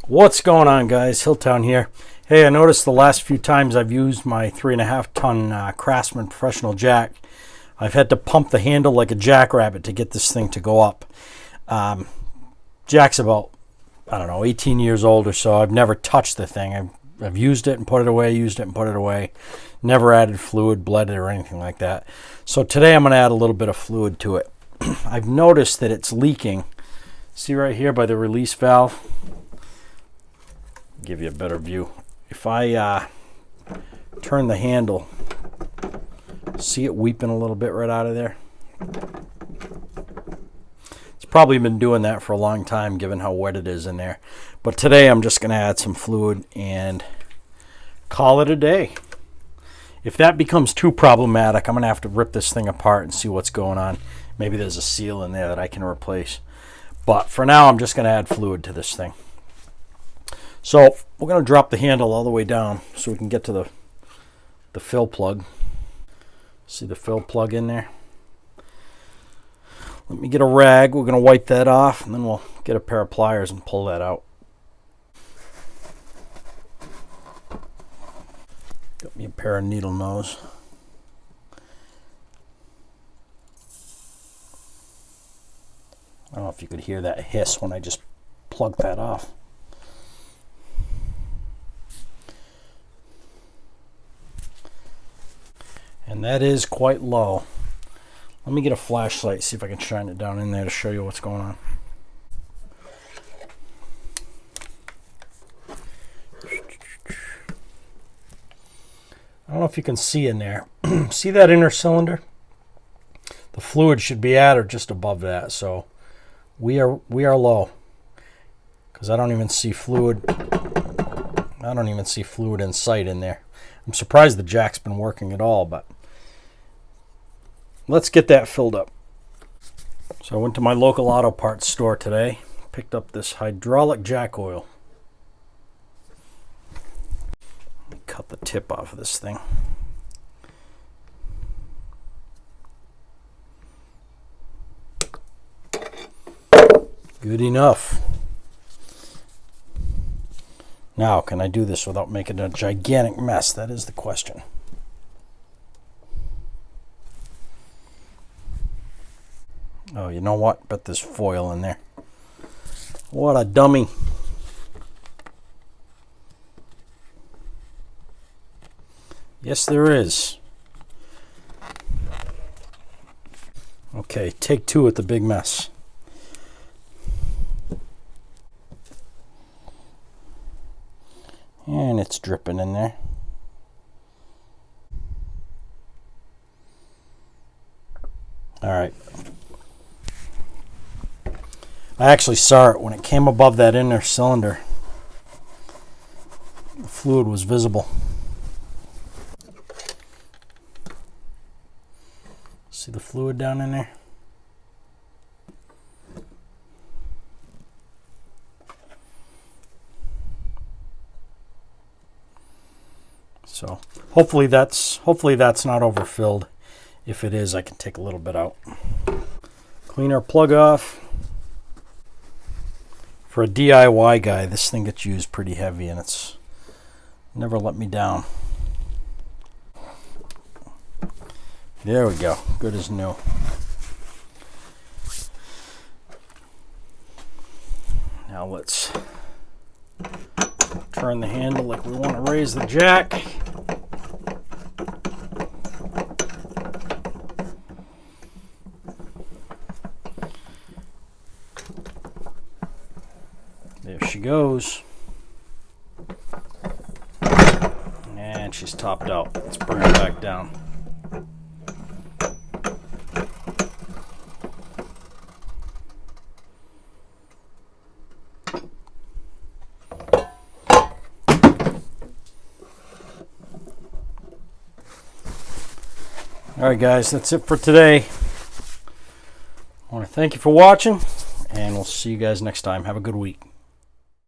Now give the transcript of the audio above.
What's going on, guys? Hilltown here. Hey, I noticed the last few times I've used my 3.5 ton Craftsman professional jack, I've had to pump the handle like a jackrabbit to get this thing to go up. Jack's about, I don't know, 18 years old or so. I've never touched the thing. I've used it and put it away, used it and put it away. Never added fluid, bled it, or anything like that. So today I'm going to add a little bit of fluid to it. I've noticed that it's leaking. See right here by the release valve? Give you a better view. If I turn the handle, see it weeping a little bit right out of there? It's probably been doing that for a long time given how wet it is in there. But today I'm just going to add some fluid and call it a day. If that becomes too problematic, I'm going to have to rip this thing apart and see what's going on. Maybe there's a seal in there that I can replace. But for now, I'm just going to add fluid to this thing. So we're going to drop the handle all the way down so we can get to the fill plug. See the fill plug in there? Let me get a rag. We're going to wipe that off, and then we'll get a pair of pliers and pull that out. Got me a pair of needle nose. I don't know if you could hear that hiss when I just plugged that off. And that is quite low. Let me get a flashlight, see if I can shine it down in there to show you what's going on. I don't know if you can see in there. See that inner cylinder? The fluid should be at or just above that. So we are low, because I don't even see fluid. I don't even see fluid in sight in there. I'm surprised the jack's been working at all, but let's get that filled up. So I went to my local auto parts store today, picked up this hydraulic jack oil. Let me cut the tip off of this thing. Good enough. Now, can I do this without making a gigantic mess? That is the question. Oh, you know what? Bet there's foil in there. What a dummy. Yes, there is. Okay, take two at the big mess. And it's dripping in there. All right. I actually saw it when it came above that inner cylinder. The fluid was visible. See the fluid down in there? So hopefully that's not overfilled. If it is, I can take a little bit out. Clean our plug off. For a DIY guy, this thing gets used pretty heavy, and it's never let me down. There we go. Good as new. Now let's turn the handle like we want to raise the jack. There she goes. And she's topped out. Let's bring her back down. Alright guys, that's it for today. I want to thank you for watching, and we'll see you guys next time. Have a good week.